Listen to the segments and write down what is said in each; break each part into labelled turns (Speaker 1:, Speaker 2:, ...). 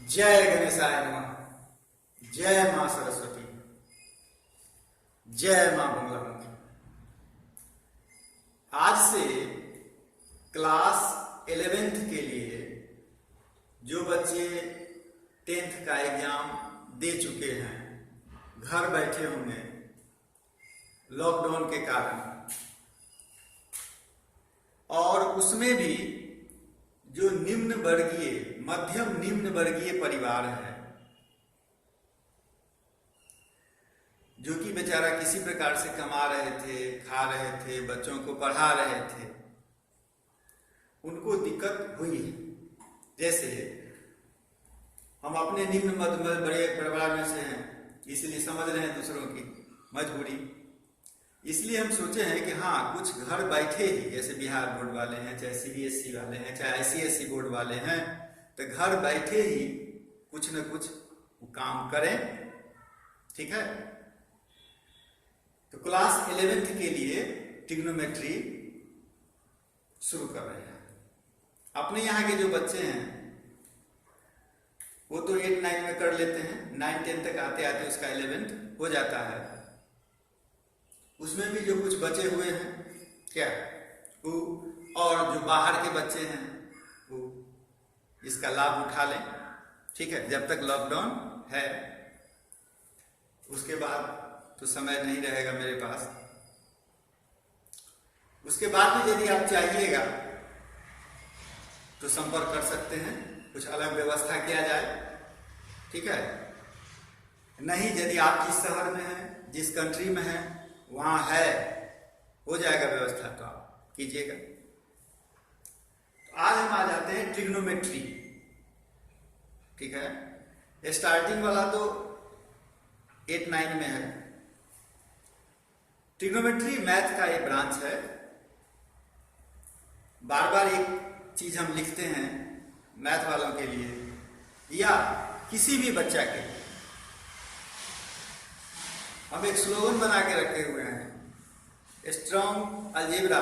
Speaker 1: जय गणेशाय नमः। जय मां सरस्वती। जय मां बंगलामुखी। आज से क्लास 11th के लिए जो बच्चे 10th का एग्जाम दे चुके हैं, घर बैठे होंगे लॉकडाउन के कारण, और उसमें भी जो निम्न वर्गीय, मध्यम निम्न वर्गीय परिवार है, जो कि बेचारा किसी प्रकार से कमा रहे थे, खा रहे थे, बच्चों को पढ़ा रहे थे, उनको दिक्कत हुई है। जैसे हम अपने निम्न मध्य बड़े परिवार में से हैं, इसलिए समझ रहे हैं दूसरों की मजबूरी। इसलिए हम सोचे हैं कि हाँ, कुछ घर बैठे ही, जैसे बिहार बोर्ड वाले हैं, चाहे सीबीएसई वाले हैं, चाहे आईसीएसई बोर्ड वाले हैं, तो घर बैठे ही कुछ न कुछ काम करें। ठीक है, तो क्लास 11th के लिए ट्रिग्नोमेट्री शुरू कर रहे हैं। अपने यहाँ के जो बच्चे हैं वो तो 8, 9 में कर लेते हैं, 9, 10 तक आते आते उसका 11th हो जाता है। उसमें भी जो कुछ बचे हुए हैं क्या वो, और जो बाहर के बच्चे हैं वो इसका लाभ उठा लें। ठीक है, जब तक लॉकडाउन है, उसके बाद तो समय नहीं रहेगा मेरे पास। उसके बाद भी यदि आप चाहिएगा तो संपर्क कर सकते हैं, कुछ अलग व्यवस्था किया जाए। ठीक है, नहीं, यदि आप जिस शहर में हैं, जिस कंट्री में हैं, वहां है, हो जाएगा व्यवस्था, तो आप कीजिएगा। तो आज हम आ जाते हैं ट्रिग्नोमेट्री। ठीक है, स्टार्टिंग वाला तो 8, 9 में है। ट्रिग्नोमेट्री मैथ का एक ब्रांच है। बार बार एक चीज हम लिखते हैं मैथ वालों के लिए या किसी भी बच्चा के लिए, हम एक स्लोगन बना के रखे हुए हैं, strong algebra,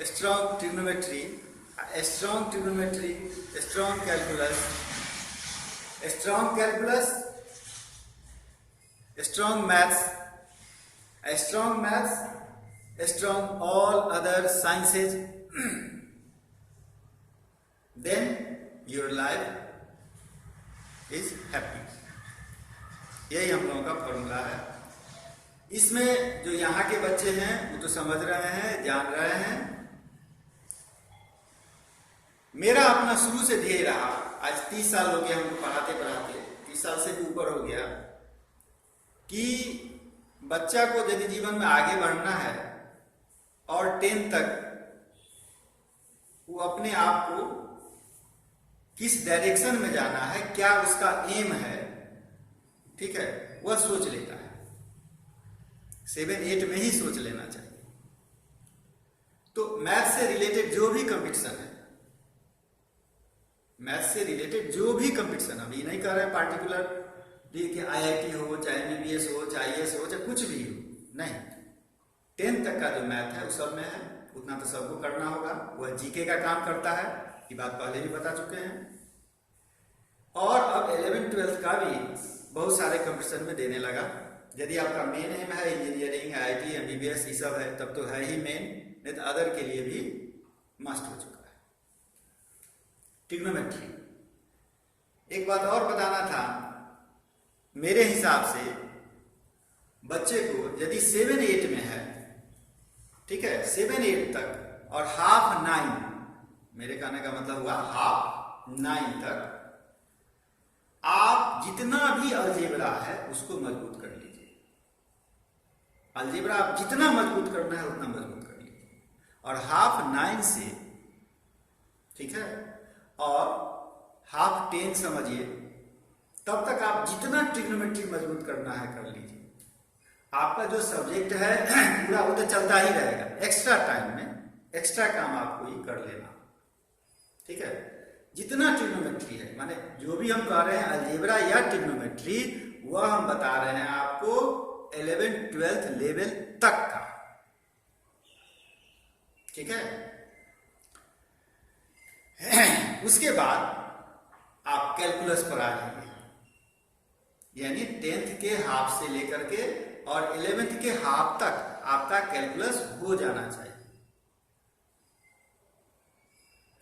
Speaker 1: strong trigonometry, strong trigonometry, strong calculus, strong calculus, strong maths, strong maths, strong all other sciences, then your life is happy. यही हम लोगों का फॉर्मूला है। इसमें जो यहाँ के बच्चे हैं वो तो समझ रहे हैं, जान रहे हैं। मेरा अपना शुरू से ध्येय रहा, आज 30 साल हो गया हमको पढ़ाते पढ़ाते, 30 साल से भी ऊपर हो गया, कि बच्चा को यदि जीवन में आगे बढ़ना है और 10 तक वो अपने आप को किस डायरेक्शन में जाना है, क्या उसका एम है, ठीक है, वह सोच लेता है। 7, 8 में ही सोच लेना चाहिए। तो मैथ से रिलेटेड जो भी कंपटीशन है, मैथ से रिलेटेड जो भी कंपटीशन, हम ये नहीं कह रहे पार्टिकुलर कि आईआईटी हो, चाहे एमबीबीएस हो, चाहे आईएएस हो, चाहे कुछ भी हो, नहीं, 10 तक का जो मैथ है उस सब में है, उतना तो सबको करना होगा। वह जीके का काम करता है, ये बात पहले भी बता चुके हैं। और अब 11th 12th का भी बहुत सारे कंपटीशन में देने लगा। यदि आपका मेन एम है इंजीनियरिंग, आईआईटी, एमबीबीएस, ये सब है, तब तो है ही मेन, नहीं तो अदर के लिए भी मस्ट हो चुका है ट्रिग्नोमेट्री। एक बात और बताना था, मेरे हिसाब से बच्चे को यदि 7, 8 में है, ठीक है, 7, 8 तक और हाफ 9, मेरे कहने का मतलब हुआ हाफ 9 तक, आप जितना भी अलजेब्रा है उसको मजबूत कर लीजिए। अलजेब्रा आप जितना मजबूत करना है उतना मजबूत कर लीजिए। और हाफ 9 से, ठीक है, और हाफ 10 समझिए, तब तक आप जितना ट्रिग्नोमेट्री मजबूत करना है कर लीजिए। आपका जो सब्जेक्ट है पूरा वो तो चलता ही रहेगा, एक्स्ट्रा टाइम में एक्स्ट्रा काम आपको ही कर लेना। ठीक है, जितना ट्रिग्नोमेट्री है, माने जो भी हम कह रहे हैं अलजेब्रा या ट्रिग्नोमेट्री, वह हम बता रहे हैं आपको 11th 12th लेवल तक का। ठीक है, उसके बाद आप कैलकुलस पर आ जाइए, यानी 10th के हाफ से लेकर के और 11th के हाफ तक आपका कैलकुलस हो जाना चाहिए।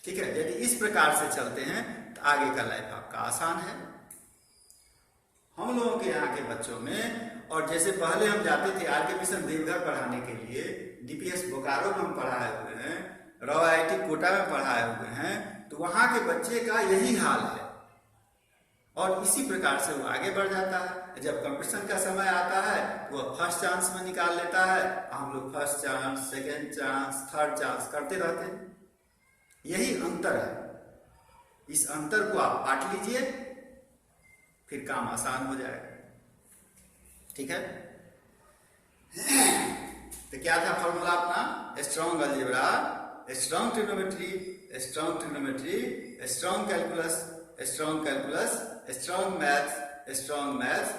Speaker 1: ठीक है, यदि इस प्रकार से चलते हैं तो आगे का लाइफ आपका आसान है। हम लोगों के यहाँ के बच्चों में, और जैसे पहले हम जाते थे आर के मिशन देवघर पढ़ाने के लिए, डीपीएस बोकारो में हम पढ़ाए हुए हैं, रॉ IIT कोटा में पढ़ाए हुए हैं, तो वहाँ के बच्चे का यही हाल है और इसी प्रकार से वो आगे बढ़ जाता है। जब कंपटीशन का समय आता है तो वह फर्स्ट चांस में निकाल लेता है, हम लोग first chance, second chance, third chance करते रहते हैं। यही अंतर है, इस अंतर को आप बांट लीजिए, फिर काम आसान हो जाएगा। ठीक है, तो क्या था फॉर्मूला अपना? Strong algebra, strong trigonometry, strong trigonometry, strong calculus, strong calculus, strong maths, strong maths,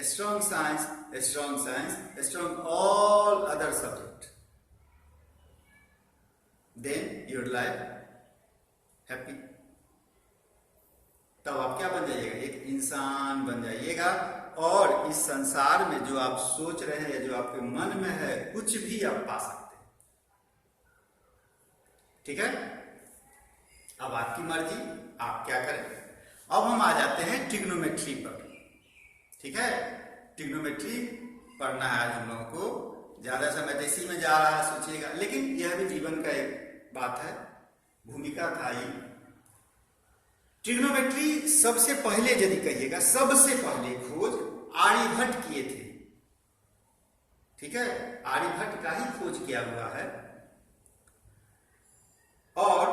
Speaker 1: strong science, strong science, strong all other subject, then your life happy. तब आप क्या बन जाइएगा? एक इंसान बन जाइएगा, और इस संसार में जो आप सोच रहे हैं या जो आपके मन में है, कुछ भी आप पा सकते हैं। ठीक है, अब आपकी मर्जी, आप क्या करें। अब हम आ जाते हैं ट्रिग्नोमेट्री पर। ठीक है, ट्रिग्नोमेट्री पढ़ना है आज हम लोगों को। ज्यादा समय तो इसी में जा रहा है, सोचिएगा, लेकिन यह भी जीवन का एक बात है, भूमिका था ही। ट्रिग्नोमेट्री सबसे पहले यदि कहिएगा, सबसे पहले खोज आर्यभट्ट किए थे। ठीक है, आर्यभट्ट का ही खोज किया हुआ है, और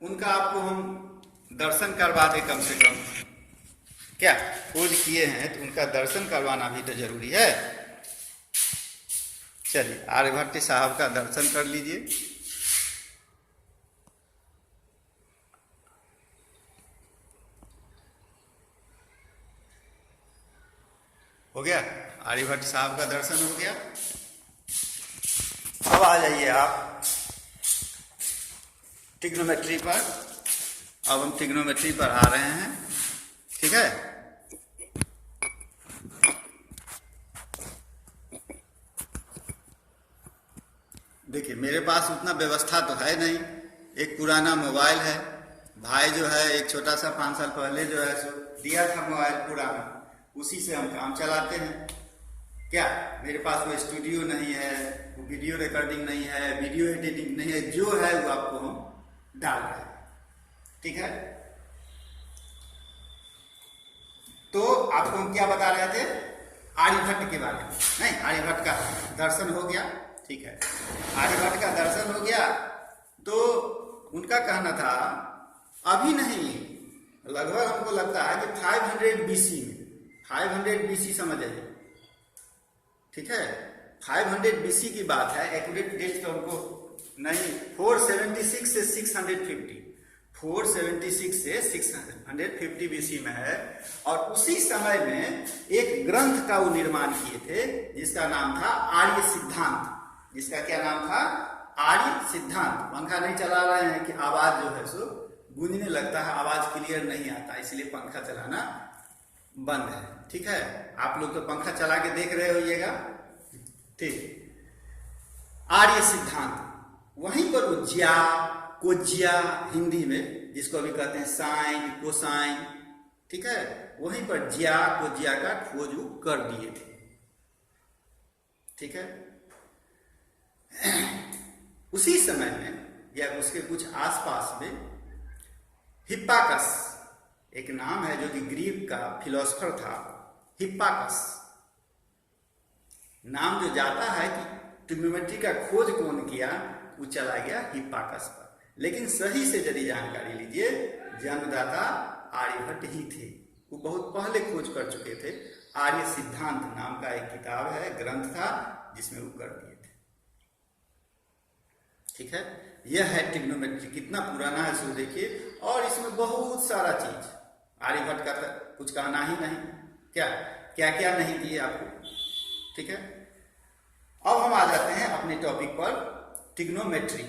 Speaker 1: उनका आपको हम दर्शन करवा दे कम से कम। क्या खोज किए हैं तो उनका दर्शन करवाना भी तो जरूरी है। चलिए आर्यभट्ट साहब का दर्शन कर लीजिए। हो गया, आर्यभट्ट साहब का दर्शन हो गया। अब आ जाइए आप ट्रिग्नोमेट्री पर। अब हम ट्रिग्नोमेट्री पर आ रहे हैं। ठीक है, देखिए मेरे पास उतना व्यवस्था तो है नहीं, एक पुराना मोबाइल है, भाई जो है एक छोटा सा 5 साल पहले जो है सो दिया था मोबाइल पुराना, उसी से हम काम चलाते हैं। क्या मेरे पास वो स्टूडियो नहीं है, वो वीडियो रिकॉर्डिंग नहीं है, वीडियो एडिटिंग नहीं है, जो है वो आपको हम डाल रहे हैं। ठीक है, तो आपको हम क्या बता रहे थे? आर्यभट्ट के बारे में। नहीं, आर्यभट्ट का दर्शन हो गया। ठीक है, आर्यभट्ट का दर्शन हो गया, तो उनका कहना था अभी नहीं, लगभग हमको लगता है कि 500 BC में, 500 BC समझ आइए। ठीक है, 500 BC की बात है, एक्यूरेट डेट तो हमको नहीं, 476 से 650, 476 से 650 BC में है। और उसी समय में एक ग्रंथ का वो निर्माण किए थे जिसका नाम था आर्य सिद्धांत। जिसका क्या नाम था? आर्य सिद्धांत। पंखा नहीं चला रहे हैं कि आवाज जो है सो गूंजने लगता है, आवाज क्लियर नहीं आता, इसलिए पंखा चलाना बंद है। ठीक है, आप लोग तो पंखा चला के देख रहे होइएगा। ठीक, आर्य सिद्धांत, वहीं पर वो ज्या कोज्या हिंदी में, जिसको अभी कहते हैं साइन कोसाइन, ठीक है, वहीं पर ज्या कोज्या का खोज कर दिए थे। ठीक है, उसी समय में या उसके कुछ आसपास में हिप्पाकस एक नाम है, जो कि ग्रीक का फिलोसफर था, हिप्पाकस नाम जो जाता है कि ट्रिग्नोमेट्री का खोज कौन किया, वो चला गया हिप्पाकस पर। लेकिन सही से यदि जानकारी लीजिए, जन्मदाता आर्यभट्ट ही थे, वो बहुत पहले खोज कर चुके थे। आर्य सिद्धांत नाम का एक किताब है, ग्रंथ था, जिसमें वो कर दिए थे। ठीक है, यह है ट्रिग्नोमेट्री। कितना पुराना है सो देखिए, और इसमें बहुत सारा चीज, आर्यभट्ट का कुछ कहना ही नहीं, क्या क्या क्या नहीं दिए आपको। ठीक है, अब हम आ जाते हैं अपने टॉपिक पर, ट्रिग्नोमेट्री।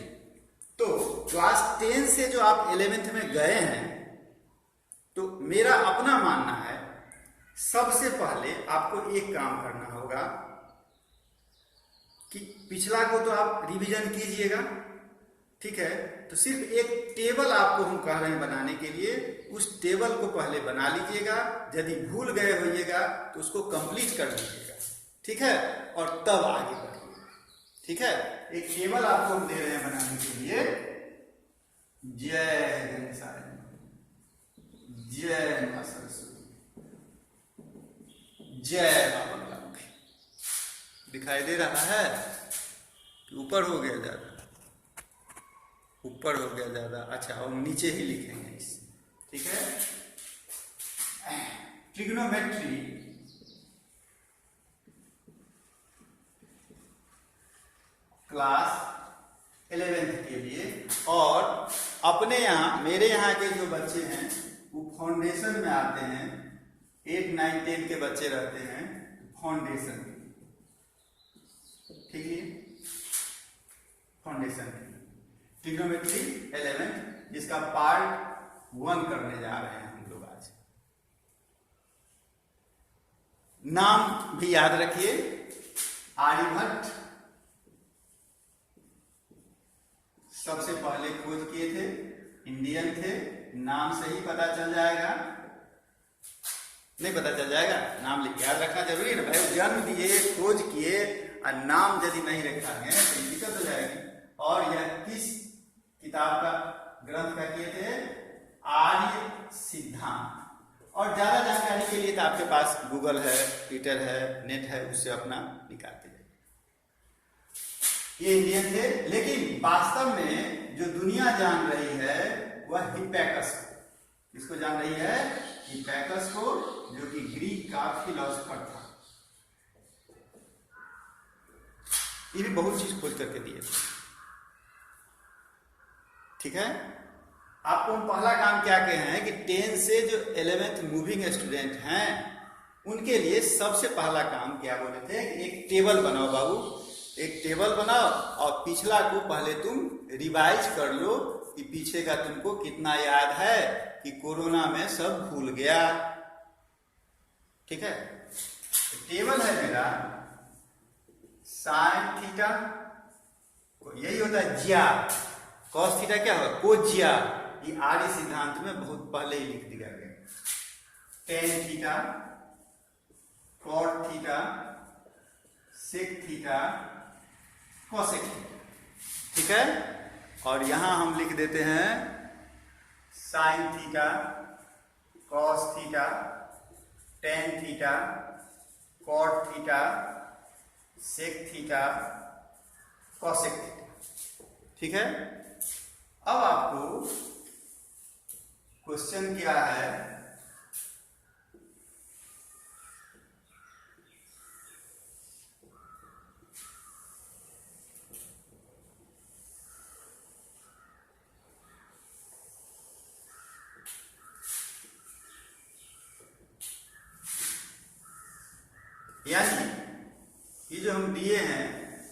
Speaker 1: तो क्लास 10 से जो आप 11th में गए हैं, तो मेरा अपना मानना है सबसे पहले आपको एक काम करना होगा कि पिछला को तो आप रिवीजन कीजिएगा, ठीक है। तो सिर्फ एक टेबल आपको हम कह रहे हैं बनाने के लिए, उस टेबल को पहले बना लीजिएगा। यदि भूल गए होइएगा तो उसको कंप्लीट कर लीजिएगा, ठीक है, और तब आगे बढ़िए, ठीक है। एक टेबल आपको हम दे रहे हैं बनाने के लिए। जय गणेशाय, जय मां सरस्वती, जय बाबा मुखी। दिखाई दे रहा है कि ऊपर हो गया ज्यादा? ऊपर हो गया ज्यादा, अच्छा। और नीचे ही लिखेंगे इस, ठीक है। ट्रिग्नोमेट्री क्लास 11th के लिए, और अपने यहाँ मेरे यहाँ के जो बच्चे हैं वो फाउंडेशन में आते हैं, 8, 9, 10 के बच्चे रहते हैं फाउंडेशन, ठीक है। फाउंडेशन ट्रिग्नोमेट्री 11th, जिसका पार्ट 1 करने जा रहे हैं हम लोग आज। नाम भी याद रखिए, आर्यभट्ट सबसे पहले खोज किए थे, इंडियन थे। नाम से ही पता चल जाएगा, नहीं पता चल जाएगा? नाम लिख याद रखना जरूरी है ना भाई। जन्म दिए, खोज किए, और नाम यदि नहीं रखा है तो दिक्कत हो जाएगी। और यह किस किताब का, ग्रंथ का किए थे? आर्य सिद्धांत। और ज्यादा जानकारी के लिए तो आपके पास गूगल है, ट्विटर है, नेट है, उससे अपना निकालते जाइए। ये इंडियन थे, लेकिन वास्तव में जो दुनिया जान रही है वह हिप्पैकस को। किसको जान रही है? हिप्पैकस को, जो कि ग्रीक का फिलोसोफर था। ये भी बहुत चीज खोज करके दिए, ठीक है। आपको हम पहला काम क्या कहे हैं कि 10 से जो 11th मूविंग स्टूडेंट हैं उनके लिए सबसे पहला काम क्या बोले थे कि एक टेबल बनाओ बाबू, एक टेबल बनाओ, और पिछला को पहले तुम रिवाइज कर लो कि पीछे का तुमको कितना याद है, कि कोरोना में सब भूल गया, ठीक है। टेबल है मेरा साइन थीटा, यही होता है ज्या। कॉस थीटा क्या होगा? कोज्या। ये आर्य सिद्धांत में बहुत पहले ही लिख दिया गया। Tan theta, cot theta, sec theta, cosec theta, ठीक है। और यहां हम लिख देते हैं sine theta, cos theta, tan theta, cot theta, sec theta, cosec theta, ठीक है। अब आपको क्वेश्चन क्या है? यानी ये जो हम दिए हैं,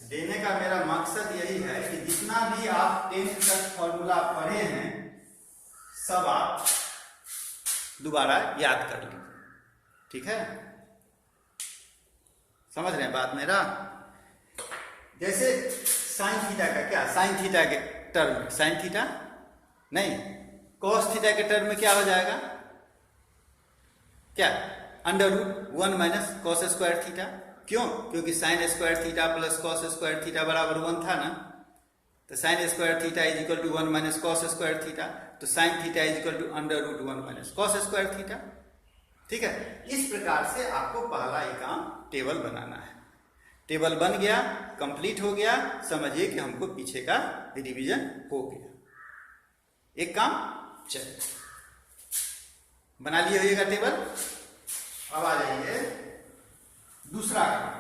Speaker 1: देने का मेरा मकसद यही है कि जितना भी आप 10th तक फॉर्मूला पढ़े हैं सब आप दोबारा याद कर लीजिए, ठीक है। समझ रहे हैं बात मेरा? जैसे साइन थीटा का क्या, साइन थीटा के टर्म में साइन थीटा नहीं, कॉस थीटा के टर्म में क्या हो जाएगा? क्या? Under root 1 minus cos square theta. क्यों? क्योंकि sine square theta plus cos square theta बराबर 1 था ना। तो sine square theta is equal to 1 minus cos square theta, तो sine theta is equal to under root 1 minus cos square theta, ठीक है। इस प्रकार से आपको पहला ही काम टेबल बनाना है। टेबल बन गया, कंप्लीट हो गया, समझिए कि हमको पीछे का रिवीजन हो गया। एक काम चलिए बना लिए होइएगा टेबल। अब आ जाइए दूसरा काम।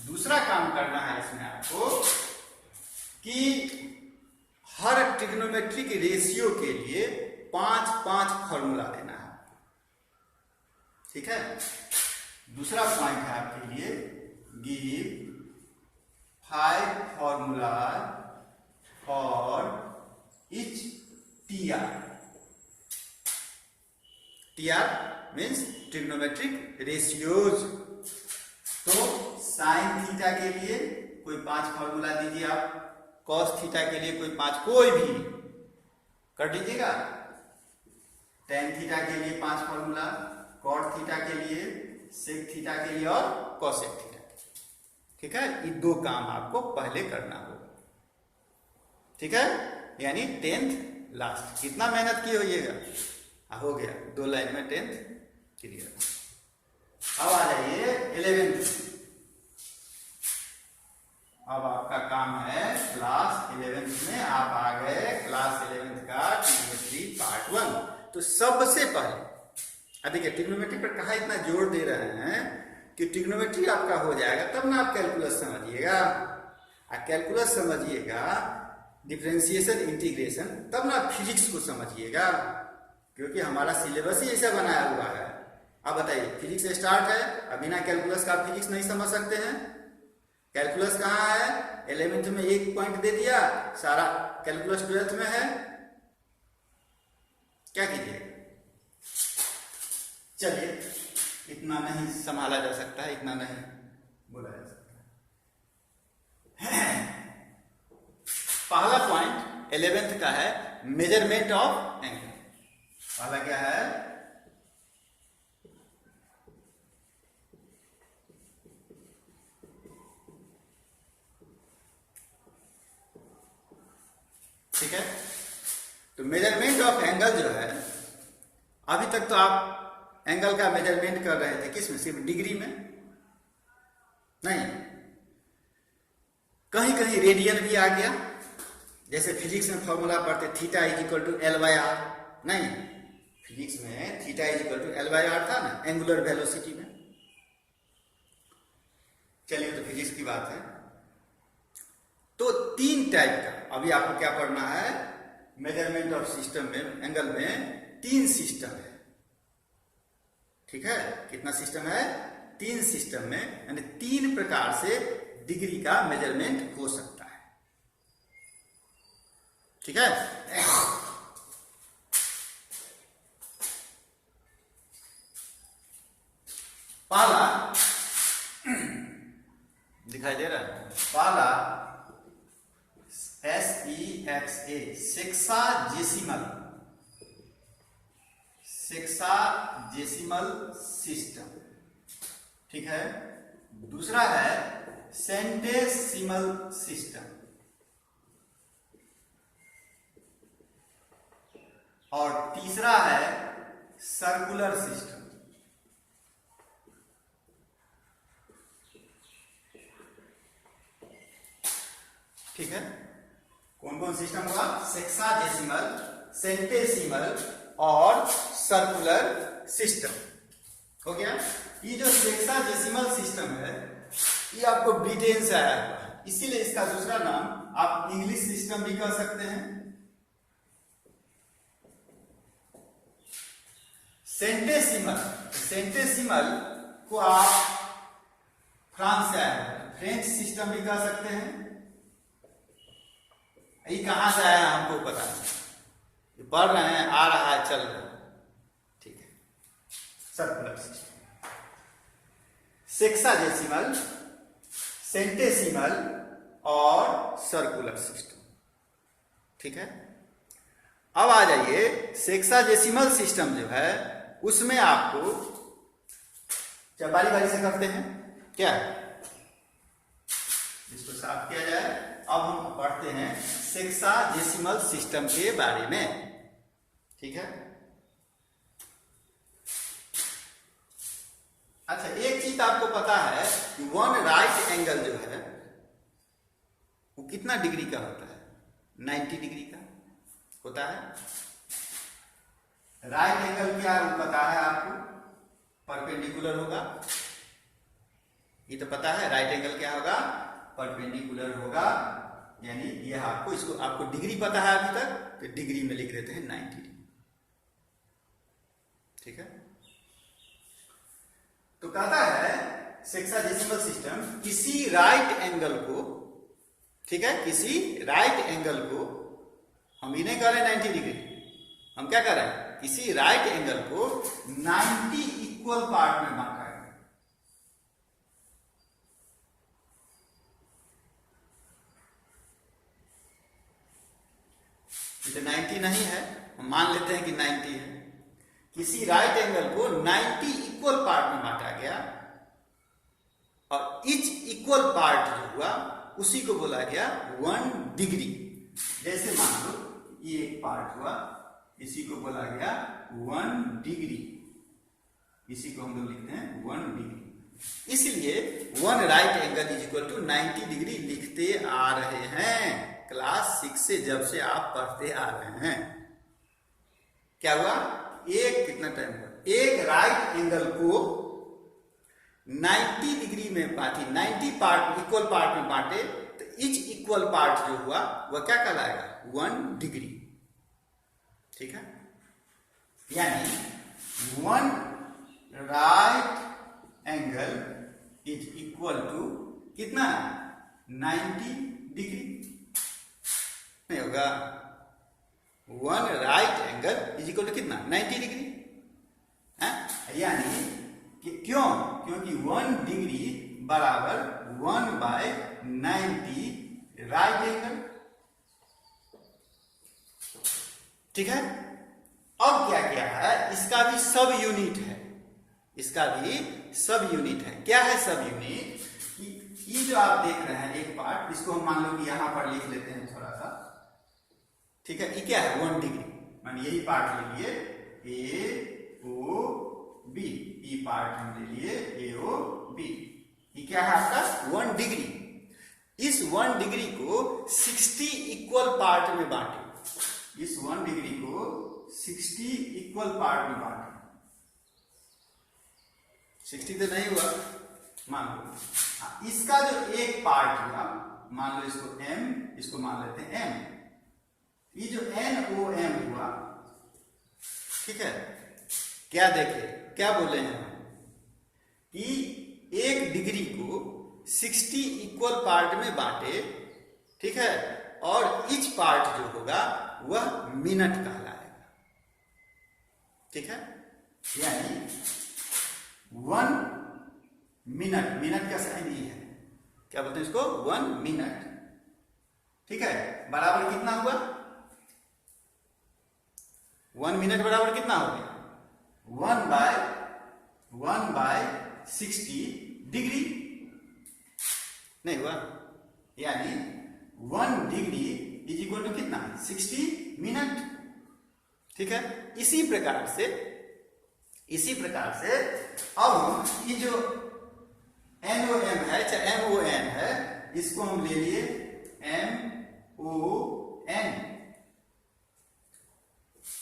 Speaker 1: दूसरा काम करना है इसमें आपको कि हर ट्रिग्नोमेट्रिक रेशियो के लिए 5-5 फॉर्मूला देना है, ठीक है। दूसरा पॉइंट है आपके लिए, give 5 formula for each TR. TR means trigonometric ratios. तो साइन थीटा के लिए कोई 5 फॉर्मूला दीजिए आप, कॉस थीटा के लिए कोई 5, कोई भी कर दीजिएगा। टेन थीटा के लिए 5 फॉर्मूला, कॉट थीटा के लिए, सेक थीटा के लिए और कॉसेक थीटा के लिए। ठीक है, ये 2 काम आपको पहले करना होगा। ठीक है, यानी 10th लास्ट। कितना मेहनत किए होइएगा, हो गया 2 लाइन में 10th क्लियर। अब आ जाइए 11th। अब आपका काम है क्लास 11th में आप आ गए, क्लास 11th का ट्रिग्नोमेट्री पार्ट 1। तो सबसे पहले देखिए ट्रिग्नोमेट्री पर कहा इतना जोर दे रहे हैं कि ट्रिग्नोमेट्री आपका हो जाएगा तब ना आप कैलकुलस समझिएगा, कैलकुलस समझिएगा, डिफरेंशिएशन इंटीग्रेशन, तब ना फिजिक्स को समझिएगा, क्योंकि हमारा सिलेबस ही ऐसा बनाया हुआ है। अब बताइए, फिजिक्स स्टार्ट है, अब बिना कैलकुलस का फिजिक्स नहीं समझ सकते हैं। कैलकुलस कहाँ है, 11th में 1 पॉइंट दे दिया, सारा कैलकुलस 12th में है, क्या कीजिए। चलिए, इतना नहीं संभाला जा सकता है, इतना नहीं बोला जा सकता है। पहला पॉइंट 11th का है मेजरमेंट ऑफ एंगल। पहला क्या है, ठीक है। तो मेजरमेंट ऑफ एंगल जो है, अभी तक तो आप एंगल का मेजरमेंट कर रहे थे किस में, सिर्फ डिग्री में नहीं, कहीं कहीं रेडियन भी आ गया। जैसे फिजिक्स में फॉर्मूला पढ़ते theta is equal to L/R, नहीं, फिजिक्स में theta is equal to L/R था ना एंगुलर वेलोसिटी में। चलिए, तो फिजिक्स की बात है। तो 3 टाइप का अभी आपको क्या पढ़ना है, मेजरमेंट ऑफ सिस्टम में, एंगल में 3 सिस्टम है। ठीक है, कितना सिस्टम है, 3 सिस्टम में, यानी 3 प्रकार से डिग्री का मेजरमेंट हो सकता है। ठीक है, पहला दिखाई दे रहा है, पहला SEXA, सेक्साजेसिमल सिस्टम। ठीक है, दूसरा है सेंटेसिमल सिस्टम, और तीसरा है सर्कुलर सिस्टम। ठीक है, कौन कौन सिस्टम हुआ, सेक्साजेसिमल, सेंटेसिमल और सर्कुलर सिस्टम। हो गया। ये जो सेक्साजेसिमल सिस्टम है ये आपको ब्रिटेन से आया हुआ है, इसीलिए इसका दूसरा नाम आप इंग्लिश सिस्टम भी कह सकते हैं। सेंटेसिमल, सेंटेसिमल को आप फ्रांस से आया है, फ्रेंच सिस्टम भी कह सकते हैं। ये कहां से आया हमको पता नहीं, पढ़ रहे हैं, आ रहा है, चल रहा है। ठीक है, सर्कुलर सिस्टम, सेक्साजेसिमल, सेंटेसिमल और सर्कुलर सिस्टम। ठीक है, अब आ जाइए सेक्साजेसिमल सिस्टम जो है उसमें आपको बारी बारी से करते हैं, क्या इसको साफ किया जाए। अब हम पढ़ते हैं सेक्साजेसिमल सिस्टम के बारे में। ठीक है, अच्छा, एक चीज आपको पता है कि 1 राइट एंगल जो है वो कितना डिग्री का होता है, 90 डिग्री का होता है। राइट एंगल क्या पता है आपको, परपेंडिकुलर होगा, ये तो पता है। राइट एंगल क्या होगा, परपेंडिकुलर होगा, यानी ये आपको, इसको आपको डिग्री पता है अभी तक, तो डिग्री में लिख देते हैं 90 डिग्री। ठीक है, तो कहता है सेक्साडेसिमल सिस्टम किसी राइट एंगल को, ठीक है, किसी राइट एंगल को, हम ये नहीं कह रहे 90 डिग्री, हम क्या कर रहे हैं, किसी राइट एंगल को 90 इक्वल पार्ट में बांटा है। तो 90 नहीं है, हम मान लेते हैं कि 90 है। किसी राइट एंगल को 90 इक्वल पार्ट में बांटा गया और ईच इक्वल पार्ट जो हुआ उसी को बोला गया 1 डिग्री। जैसे मान लो ये एक पार्ट हुआ, इसी को बोला गया 1 डिग्री, इसी को हम लोग लिखते हैं 1 डिग्री। इसलिए 1 right angle is equal to 90 degree लिखते आ रहे हैं क्लास 6 से, जब से आप पढ़ते आ रहे हैं। क्या हुआ, एक कितना टाइम हुआ, एक राइट एंगल को 90 डिग्री में बांटी, 90 पार्ट इक्वल पार्ट में बांटे, तो ईच इक्वल पार्ट जो हुआ वह क्या कहलाएगा, 1 डिग्री। ठीक है, यानी 1 right angle is equal to कितना, 90 डिग्री। नहीं होगा, 1 right angle is equal to कितना, 90 डिग्री है। यानी कि क्यों, क्योंकि 1 डिग्री बराबर 1/90 राइट एंगल। ठीक है, अब क्या क्या है, इसका भी सब यूनिट है, इसका भी सब यूनिट है। क्या है सब यूनिट, कि ये जो आप देख रहे हैं एक पार्ट, इसको हम मान लो कि यहां पर लिख लेते हैं थोड़ा सा। ठीक है, ये क्या है, 1 डिग्री, मान यही पार्ट ले लिए ए ओ बी, ये पार्ट हम ले लिए ए ओ बी, ये क्या है आपका 1 डिग्री। इस 1 डिग्री को 60 इक्वल पार्ट में बांटे, इस 1 डिग्री को 60 इक्वल पार्ट में बांटे। 60 तो नहीं हुआ, मान लो इसका जो एक पार्ट हुआ, मान लो इसको m, इसको मान लेते हैं m, ये जो NOM हुआ, ठीक है, क्या देखे, क्या बोले हैं कि 1 डिग्री को 60 इक्वल पार्ट में बांटे, ठीक है, और ईच पार्ट जो होगा वह मिनट कहलाएगा। ठीक है, यानी 1 मिनट, मिनट का साइन ये है, क्या बोलते हैं इसको, 1 मिनट। ठीक है, बराबर कितना हुआ, 1 मिनट बराबर कितना हो गया, 1/60 डिग्री। नहीं हुआ, यानी 1 डिग्री इज इक्वल टू कितना, 60 मिनट। ठीक है, इसी प्रकार से अब ये जो NOM है चाहे MON है, इसको हम ले लिए MON।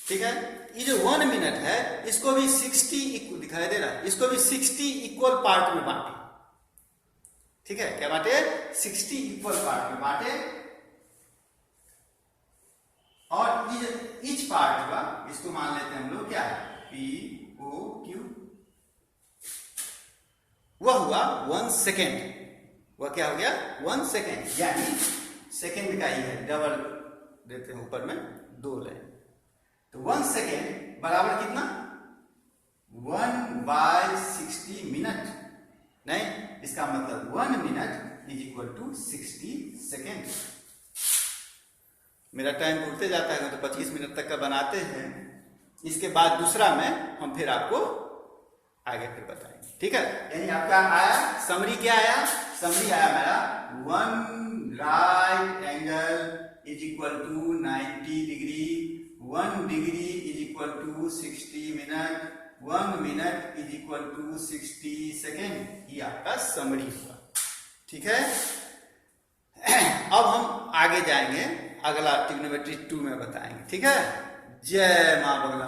Speaker 1: ठीक है, ये जो 1 मिनट है इसको भी 60 दिखाई दे रहा है, इसको भी 60 इक्वल पार्ट में बांटे। ठीक है, क्या बांटे, 60 इक्वल पार्ट में बांटे, और ये ईच पार्ट हुआ, इसको मान लेते हैं हम लोग क्या है, POQ, वह हुआ 1 सेकेंड। वह क्या हो गया, 1 सेकेंड, यानी सेकेंड का ही है, डबल देते हैं ऊपर में 2 लाइन, तो 1 सेकेंड बराबर कितना, 1/60 मिनट। नहीं, इसका मतलब 1 minute is equal to 60 second. मेरा टाइम उठते जाता है तो 25 मिनट तक का बनाते हैं, इसके बाद दूसरा में हम फिर आपको आगे फिर बताएंगे। ठीक है, यानी आपका आया समरी, क्या आया, समरी आया मेरा 1 right angle is equal to 90 degree, 1 degree is equal to 60 minute, 1 minute is equal to 60 second. ये आपका समरी हुआ। ठीक है, अब हम आगे जाएंगे, अगला ट्रिग्नोमेट्री 2 में बताएंगे। ठीक है, जय मां बगला।